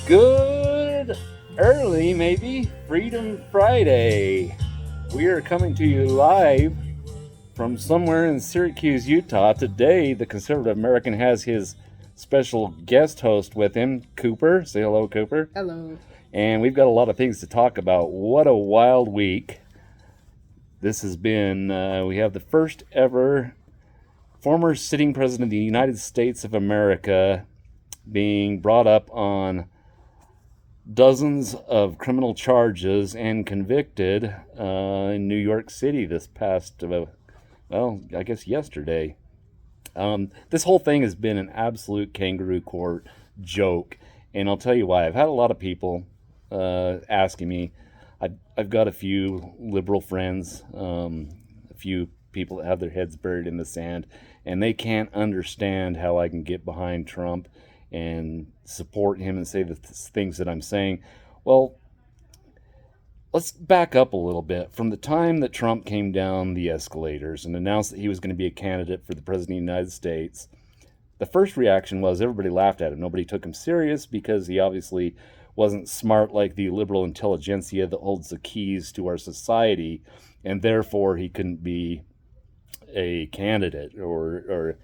Good early, maybe, Freedom Friday. We are coming to you live from somewhere in Syracuse, Utah. Today, the Conservative American has his special guest host with him, Cooper. Say hello, Cooper. Hello. And we've got a lot of things to talk about. What a wild week. This has been, we have the first ever former sitting president of the United States of America being brought up on dozens of criminal charges and convicted in New York City this past, I guess yesterday. This whole thing has been an absolute kangaroo court joke, and I'll tell you why. I've had a lot of people asking me. I've got a few liberal friends, a few people that have their heads buried in the sand, and they can't understand how I can get behind Trump and support him and say the things that I'm saying. Well, let's back up a little bit. From the time that Trump came down the escalators and announced that he was going to be a candidate for the president of the United States, the first reaction was everybody laughed at him. Nobody took him serious because he obviously wasn't smart like the liberal intelligentsia that holds the keys to our society, and therefore he couldn't be a candidate, or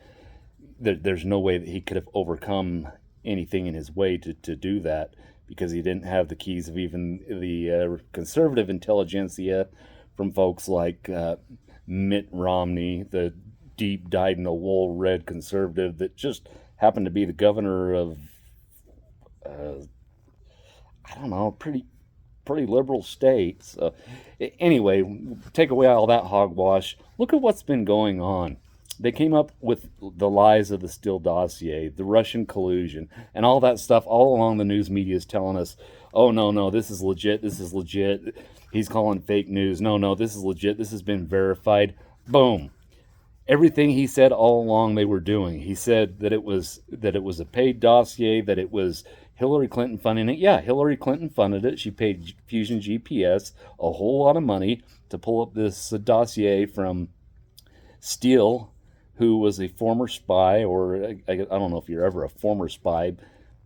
there's no way that he could have overcome anything in his way to do that, because he didn't have the keys of even the conservative intelligentsia from folks like Mitt Romney, the deep dyed-in-the-wool red conservative that just happened to be the governor of, I don't know, pretty liberal state. So anyway, take away all that hogwash. Look at what's been going on. They came up with the lies of the Steele dossier, the Russian collusion, and all that stuff. All along, the news media is telling us, oh, no, this is legit, this is legit. He's calling fake news. No, this is legit, this has been verified. Boom. Everything he said all along they were doing. He said that it was a paid dossier, that it was Hillary Clinton funding it. Yeah, Hillary Clinton funded it. She paid Fusion GPS a whole lot of money to pull up this dossier from Steele, who was a former spy, or I don't know if you're ever a former spy,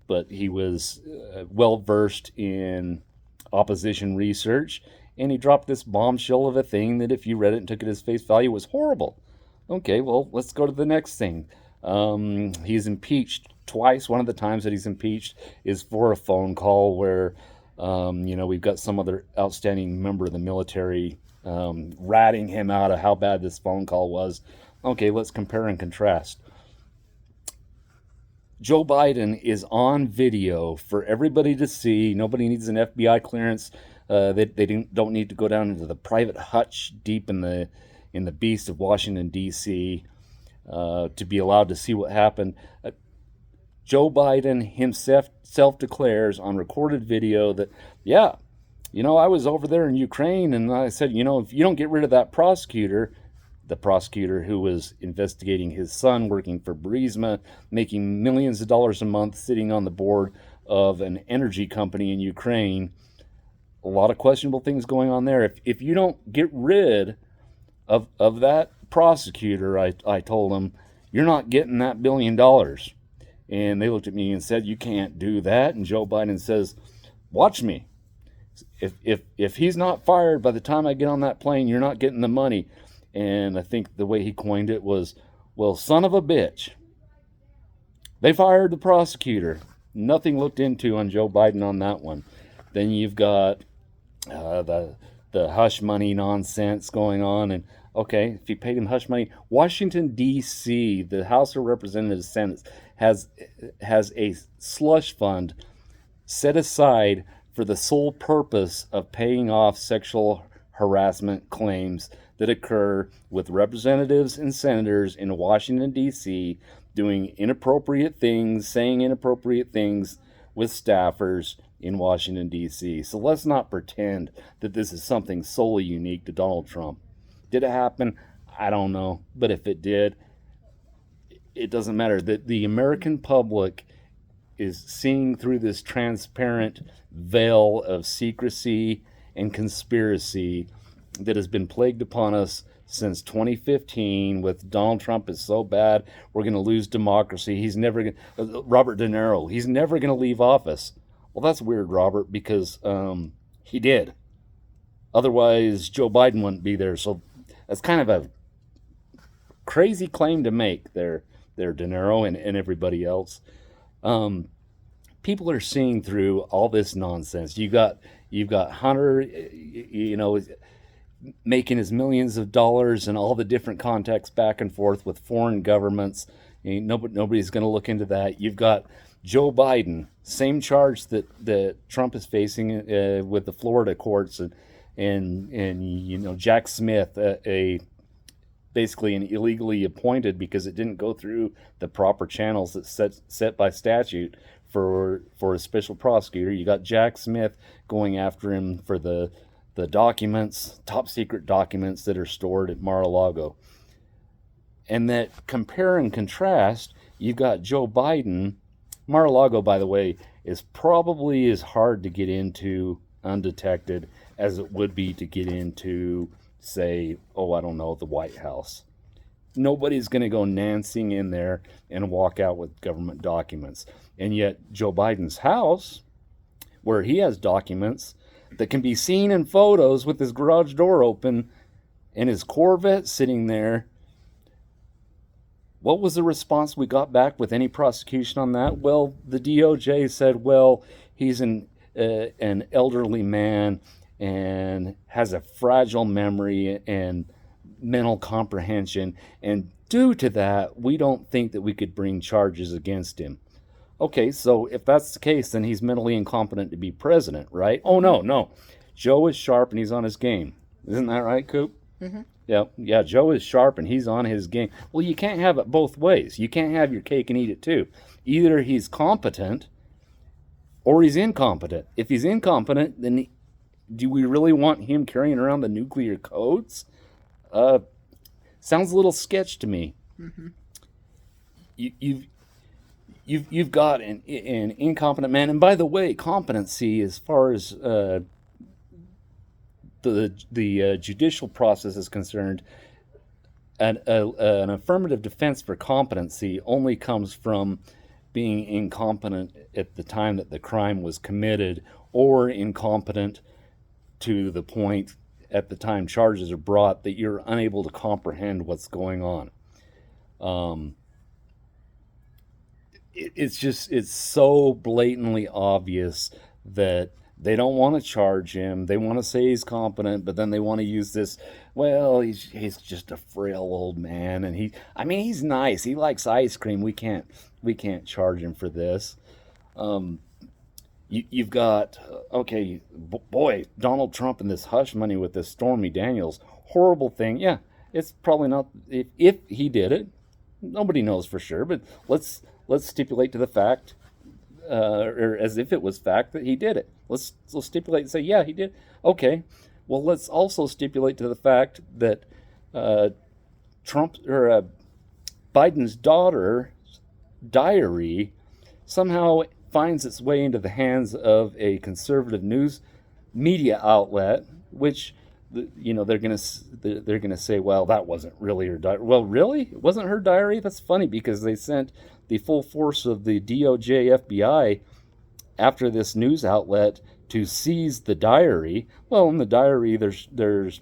but he was well-versed in opposition research, and he dropped this bombshell of a thing that if you read it and took it as face value was horrible. Okay, well, let's go to the next thing. He's impeached twice. One of the times that he's impeached is for a phone call where, we've got some other outstanding member of the military ratting him out of how bad this phone call was. Okay, let's compare and contrast. Joe Biden is on video for everybody to see. Nobody needs an FBI clearance. They don't need to go down into the private hutch deep in the beast of Washington, D.C. To be allowed to see what happened. Joe Biden himself declares on recorded video that, yeah, I was over there in Ukraine, and I said, if you don't get rid of that prosecutor, the prosecutor who was investigating his son working for Burisma, making millions of dollars a month, sitting on the board of an energy company in Ukraine, a lot of questionable things going on there. If you don't get rid of that prosecutor, I told him, you're not getting that $1 billion. And they looked at me and said, you can't do that. And Joe Biden says, watch me. If he's not fired by the time I get on that plane, you're not getting the money. And I think the way he coined it was, well, son of a bitch. They fired the prosecutor. Nothing looked into on Joe Biden on that one. Then you've got the hush money nonsense going on. And okay, if you paid him hush money, Washington, D.C., the House of Representatives Senate has a slush fund set aside for the sole purpose of paying off sexual harassment claims that occur with representatives and senators in Washington, D.C., doing inappropriate things, saying inappropriate things with staffers in Washington, D.C. So let's not pretend that this is something solely unique to Donald Trump. Did it happen? I don't know. But if it did, it doesn't matter. The American public is seeing through this transparent veil of secrecy and conspiracy that has been plagued upon us since 2015 with Donald Trump is so bad, we're going to lose democracy. He's never going to, Robert De Niro, he's never going to leave office. Well, that's weird, Robert, because he did. Otherwise, Joe Biden wouldn't be there. So that's kind of a crazy claim to make there, De Niro and everybody else. Um, People are seeing through all this nonsense. You've got Hunter, making his millions of dollars and all the different contacts back and forth with foreign governments. Nobody's going to look into that. You've got Joe Biden, same charge that Trump is facing with the Florida courts, and Jack Smith, a basically an illegally appointed because it didn't go through the proper channels that's set by statute for a special prosecutor. You got Jack Smith going after him for the documents, top secret documents that are stored at Mar-a-Lago. And that compare and contrast, you've got Joe Biden. Mar-a-Lago, by the way, is probably as hard to get into undetected as it would be to get into, say, I don't know, the White House. Nobody's going to go Nancing in there and walk out with government documents. And yet Joe Biden's house, where he has documents that can be seen in photos with his garage door open and his Corvette sitting there. What was the response we got back with any prosecution on that? Well, the DOJ said, well, he's an elderly man and has a fragile memory and mental comprehension, and due to that, we don't think that we could bring charges against him. Okay, so if that's the case, then he's mentally incompetent to be president, right? Oh, no. Joe is sharp and he's on his game. Isn't that right, Coop? Mm-hmm. Yeah, Joe is sharp and he's on his game. Well, you can't have it both ways. You can't have your cake and eat it too. Either he's competent or he's incompetent. If he's incompetent, then do we really want him carrying around the nuclear codes? Sounds a little sketch to me. Mm-hmm. You've got an incompetent man, and by the way, competency as far as the judicial process is concerned, an affirmative defense for competency only comes from being incompetent at the time that the crime was committed, or incompetent to the point at the time charges are brought that you're unable to comprehend what's going on. It's so blatantly obvious that they don't want to charge him. They want to say he's competent, but then they want to use this. Well, he's just a frail old man, and he's nice. He likes ice cream. We can't charge him for this. You've got boy, Donald Trump and this hush money with this Stormy Daniels horrible thing. Yeah, it's probably not if he did it. Nobody knows for sure, but let's stipulate to the fact, or as if it was fact that he did it. Let's stipulate and say, yeah, he did. Okay, well, let's also stipulate to the fact that Biden's daughter's diary somehow finds its way into the hands of a conservative news media outlet, which they're gonna say, well, that wasn't really her diary. Well, really, it wasn't her diary. That's funny because they sent the full force of the DOJ, FBI after this news outlet to seize the diary. Well, in the diary, there's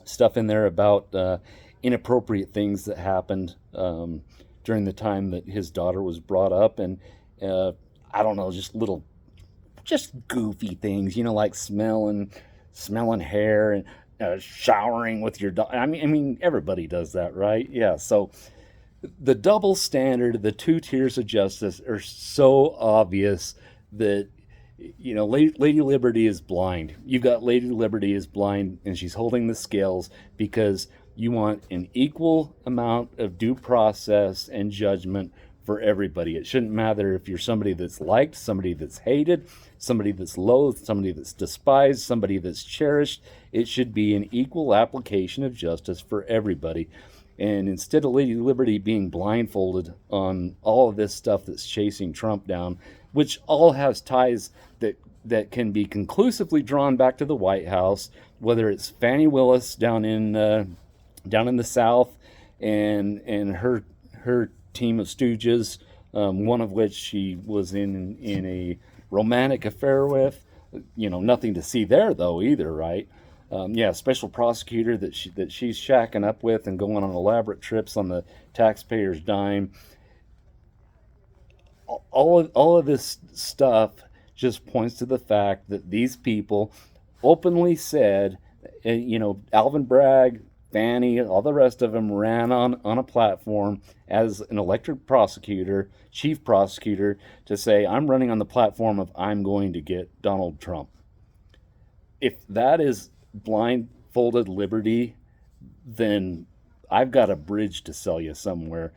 stuff in there about inappropriate things that happened during the time that his daughter was brought up, and I don't know, just goofy things, like smelling hair and showering with your daughter. I mean, everybody does that, right? Yeah. So the double standard, the two tiers of justice are so obvious that Lady Liberty is blind. You've got Lady Liberty is blind, and she's holding the scales because you want an equal amount of due process and judgment for everybody. It shouldn't matter if you're somebody that's liked, somebody that's hated, somebody that's loathed, somebody that's despised, somebody that's cherished. It should be an equal application of justice for everybody. And instead of Lady Liberty being blindfolded on all of this stuff that's chasing Trump down, which all has ties that can be conclusively drawn back to the White House, whether it's Fannie Willis down in the South and her team of stooges one of which she was in a romantic affair with. Nothing to see there though either, right? Yeah, special prosecutor that she's shacking up with and going on elaborate trips on the taxpayers' dime. All of this stuff just points to the fact that these people openly said, Alvin Bragg, Fannie, all the rest of them ran on a platform as an elected prosecutor, chief prosecutor, to say, I'm running on the platform of I'm going to get Donald Trump. If that is blindfolded liberty, then I've got a bridge to sell you somewhere.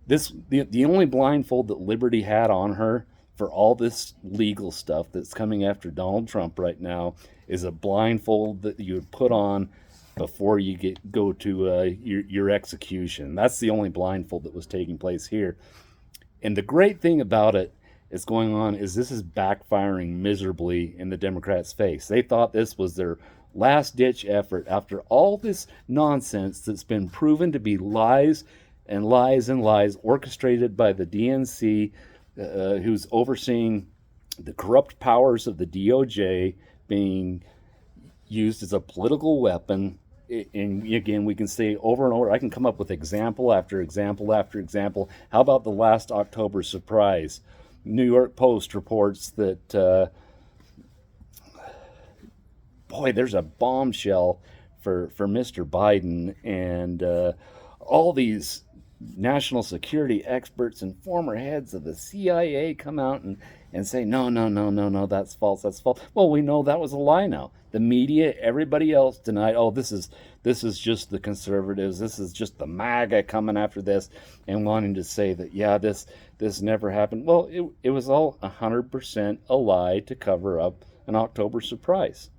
The only blindfold that Liberty had on her for all this legal stuff that's coming after Donald Trump right now is a blindfold that you would put on before you go to your execution. That's the only blindfold that was taking place here. And the great thing about it is going on is this is backfiring miserably in the Democrats' face. They thought this was their last ditch effort after all this nonsense that's been proven to be lies and lies and lies orchestrated by the DNC, who's overseeing the corrupt powers of the DOJ being used as a political weapon. And again, we can say over and over, I can come up with example after example after example. How about the last October surprise? New York Post reports that, there's a bombshell for Mr. Biden, and all these national security experts and former heads of the CIA come out and say, no, that's false. Well, we know that was a lie now. The media, everybody else denied, this is just the conservatives, this is just the MAGA coming after this and wanting to say that, yeah, this never happened. Well, it was all 100% a lie to cover up an October surprise.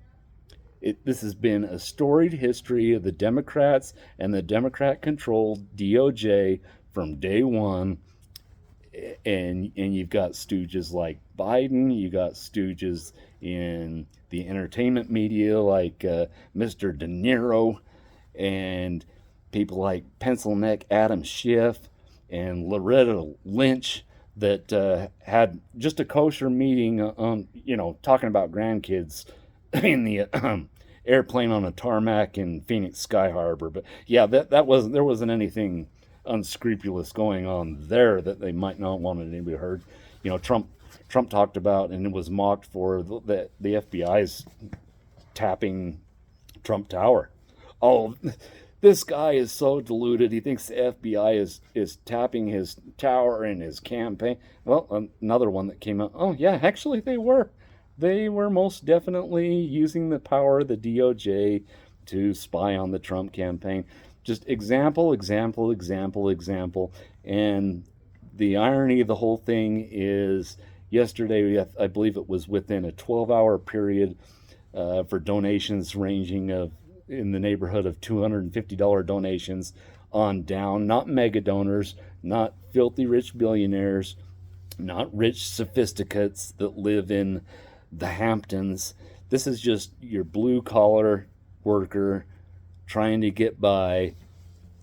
This has been a storied history of the Democrats and the Democrat-controlled DOJ from day one. And you've got stooges like Biden, you got stooges in the entertainment media like Mr. De Niro, and people like pencil neck Adam Schiff and Loretta Lynch that had just a kosher meeting on, talking about grandkids in the airplane on a tarmac in Phoenix Sky Harbor. But yeah, there wasn't anything unscrupulous going on there that they might not want anybody heard. Trump talked about, and it was mocked for the FBI's tapping Trump Tower. Oh, this guy is so deluded. He thinks the FBI is tapping his tower in his campaign. Well, another one that came out. Oh yeah, actually they were. They were most definitely using the power of the DOJ to spy on the Trump campaign. Just example. And the irony of the whole thing is yesterday, I believe it was within a 12-hour period for donations ranging in the neighborhood of $250 donations on down, not mega donors, not filthy rich billionaires, not rich sophisticates that live in the Hamptons. This is just your blue collar worker trying to get by,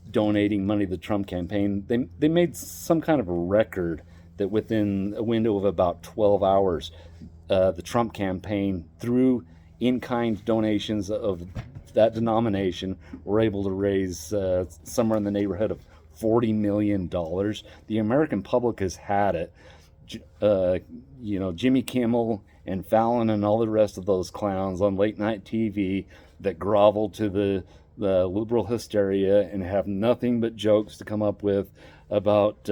donating money to the Trump campaign. They made some kind of a record that within a window of about 12 hours, the Trump campaign, through in-kind donations of that denomination, were able to raise somewhere in the neighborhood of $40 million. The American public has had it. Jimmy Kimmel and Fallon and all the rest of those clowns on late night TV that grovel to the liberal hysteria and have nothing but jokes to come up with about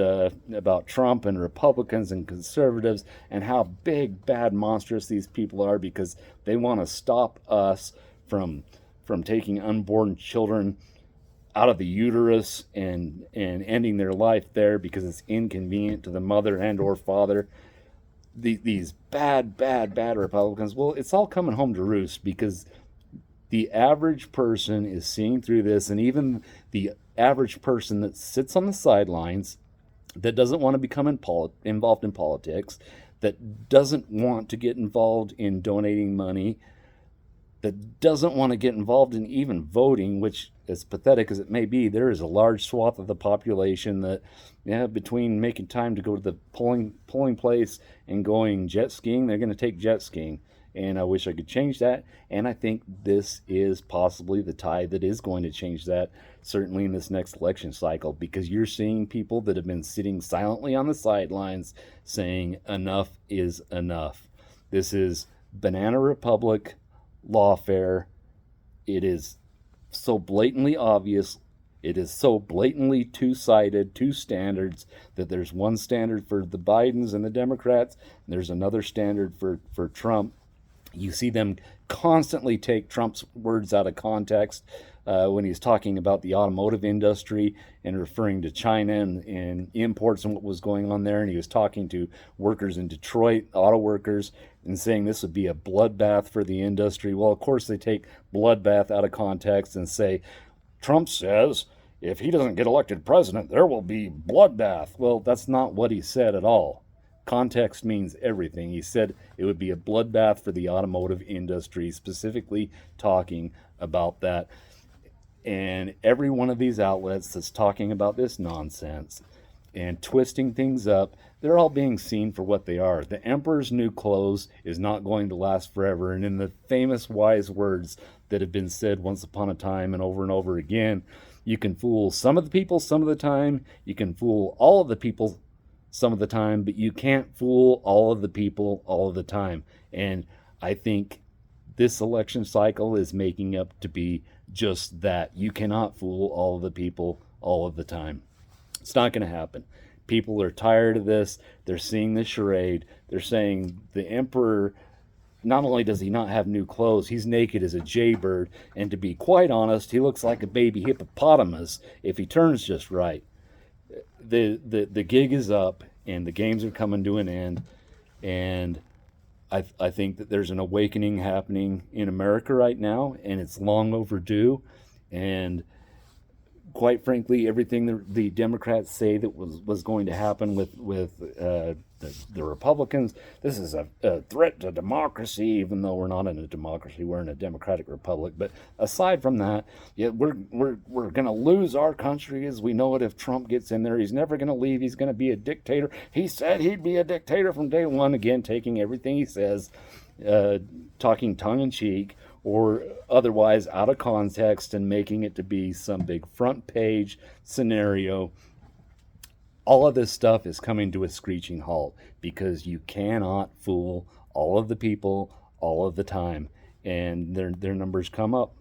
Trump and Republicans and conservatives and how big, bad, monstrous these people are because they want to stop us from taking unborn children out of the uterus and ending their life there because it's inconvenient to the mother and or father. These bad Republicans, well, it's all coming home to roost because the average person is seeing through this, and even the average person that sits on the sidelines, that doesn't want to become involved in politics, that doesn't want to get involved in donating money, that doesn't want to get involved in even voting, which, as pathetic as it may be, there is a large swath of the population that, yeah, between making time to go to the polling place and going jet skiing, they're going to take jet skiing. And I wish I could change that. And I think this is possibly the tide that is going to change that, certainly in this next election cycle, because you're seeing people that have been sitting silently on the sidelines saying enough is enough. This is Banana Republic lawfare. It is so blatantly obvious. It is so blatantly two-sided, two standards, that there's one standard for the Bidens and the Democrats, and there's another standard for Trump. You see them constantly take Trump's words out of context when he's talking about the automotive industry and referring to China and imports and what was going on there. And he was talking to workers in Detroit, auto workers, and saying this would be a bloodbath for the industry. Well, of course, they take bloodbath out of context and say, Trump says if he doesn't get elected president, there will be bloodbath. Well, that's not what he said at all. Context means everything. He said it would be a bloodbath for the automotive industry, specifically talking about that. And every one of these outlets that's talking about this nonsense and twisting things up, they're all being seen for what they are. The emperor's new clothes is not going to last forever. And in the famous wise words that have been said once upon a time and over again, you can fool some of the people some of the time, you can fool all of the people some of the time, but you can't fool all of the people all of the time. And I think this election cycle is making up to be just that. You cannot fool all of the people all of the time. It's not going to happen. People are tired of this. They're seeing the charade. They're saying the emperor, not only does he not have new clothes, he's naked as a jaybird. And to be quite honest, he looks like a baby hippopotamus if he turns just right. The gig is up and the games are coming to an end, and I think that there's an awakening happening in America right now, and it's long overdue. And quite frankly, everything the Democrats say that was going to happen with the Republicans, this is a threat to democracy, even though we're not in a democracy, we're in a democratic republic. But aside from that, yeah, we're going to lose our country as we know it if Trump gets in there. He's never going to leave. He's going to be a dictator. He said he'd be a dictator from day one. Again, taking everything he says, talking tongue-in-cheek or otherwise out of context and making it to be some big front page scenario. All of this stuff is coming to a screeching halt because you cannot fool all of the people all of the time, and their numbers come up.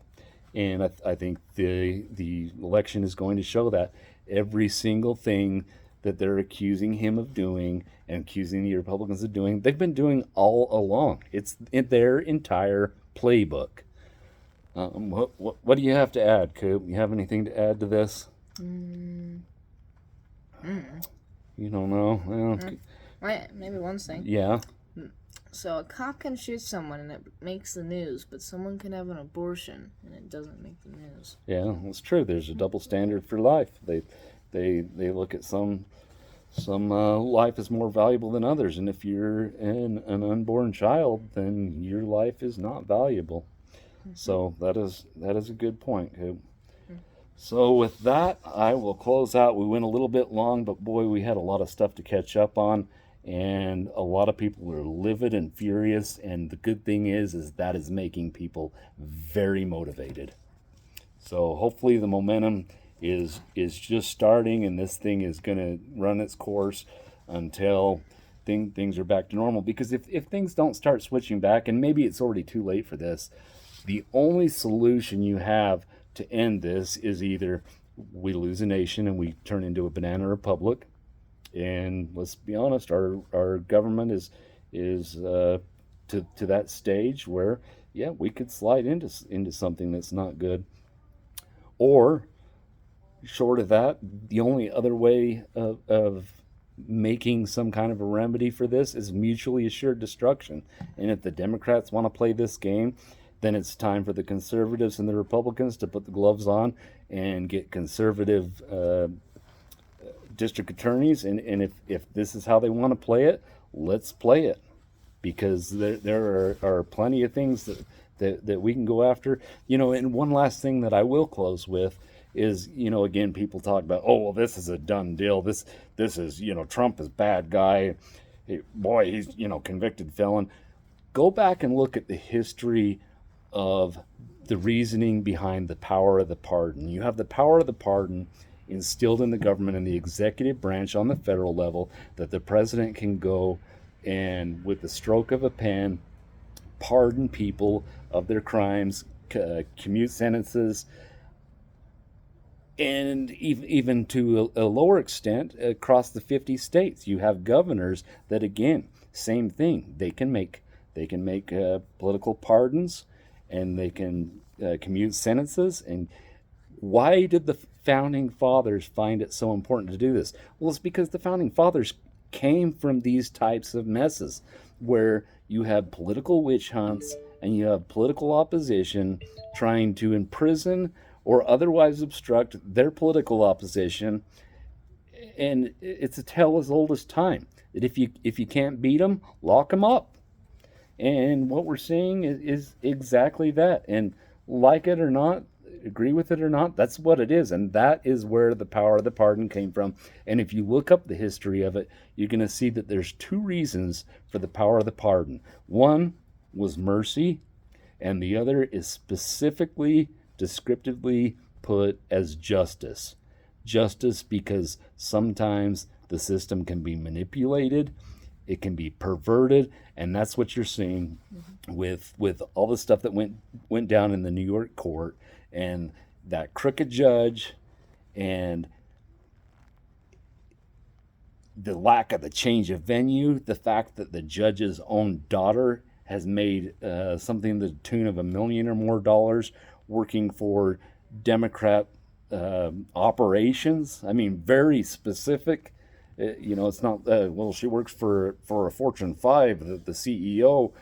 And I think the election is going to show that every single thing that they're accusing him of doing and accusing the Republicans of doing, they've been doing all along. It's in their entire playbook. What do you have to add, Coop? You have anything to add to this? You don't know? Well, maybe one thing. Yeah. So a cop can shoot someone and it makes the news, but someone can have an abortion and it doesn't make the news. Yeah, that's true. There's a double standard for life. They look at some life is more valuable than others, and if you're an unborn child, then your life is not valuable. So that is a good point, Coop. So with that, I will close out. We went a little bit long, but boy, we had a lot of stuff to catch up on, and a lot of people were livid and furious. And the good thing is that is making people very motivated. So hopefully the momentum is just starting, and this thing is going to run its course until things are back to normal. Because if things don't start switching back, and maybe it's already too late for this, the only solution you have to end this is either we lose a nation and we turn into a banana republic, and let's be honest, our government is to that stage where, yeah, we could slide into something that's not good. Or short of that, the only other way of making some kind of a remedy for this is mutually assured destruction. And if the Democrats want to play this game, then it's time for the conservatives and the Republicans to put the gloves on and get conservative district attorneys. And if this is how they want to play it, let's play it. Because there are plenty of things that we can go after. And one last thing that I will close with is, again, people talk about, oh, well, this is a done deal. This is, Trump is bad guy. Boy, he's, convicted felon. Go back and look at the history of the reasoning behind the power of the pardon. You have the power of the pardon instilled in the government and the executive branch on the federal level, that the president can go and, with the stroke of a pen, pardon people of their crimes, commute sentences, and even to a lower extent across the 50 states. You have governors that, again, same thing. They can make political pardons, and they can commute sentences. And why did the founding fathers find it so important to do this? Well, it's because the founding fathers came from these types of messes where you have political witch hunts and you have political opposition trying to imprison or otherwise obstruct their political opposition. And it's a tale as old as time that if you can't beat them, lock them up. And what we're seeing is exactly that. And like it or not, agree with it or not, that's what it is. And that is where the power of the pardon came from. And if you look up the history of it, you're going to see that there's two reasons for the power of the pardon. One was mercy, and the other is specifically, descriptively put as justice. Justice because sometimes the system can be manipulated, it can be perverted, and that's what you're seeing with all the stuff that went down in the New York court, and that crooked judge, and the lack of the change of venue, the fact that the judge's own daughter has made something to the tune of $1 million or more working for Democrat operations. I mean, very specific. It's not, well, she works for a Fortune 5, the CEO,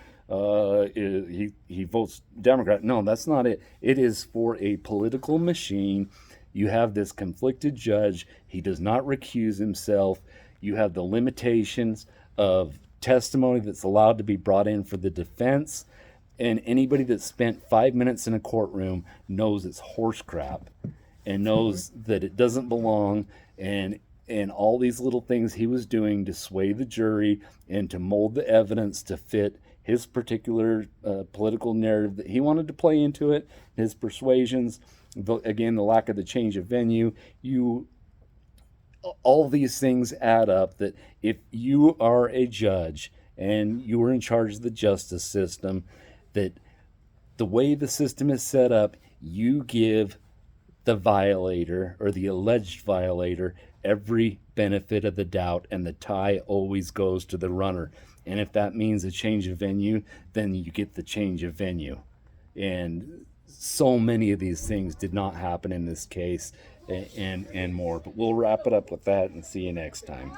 he votes Democrat. No, that's not it. It is for a political machine. You have this conflicted judge. He does not recuse himself. You have the limitations of testimony that's allowed to be brought in for the defense. And anybody that spent 5 minutes in a courtroom knows it's horse crap and knows that it doesn't belong. And all these little things he was doing to sway the jury and to mold the evidence to fit his particular political narrative that he wanted to play into it, his persuasions. Again, the lack of the change of venue. All these things add up that if you are a judge and you are in charge of the justice system, that the way the system is set up, you give the violator or the alleged violator every benefit of the doubt, and the tie always goes to the runner. And if that means a change of venue, then you get the change of venue. And so many of these things did not happen in this case, and more. But we'll wrap it up with that and see you next time.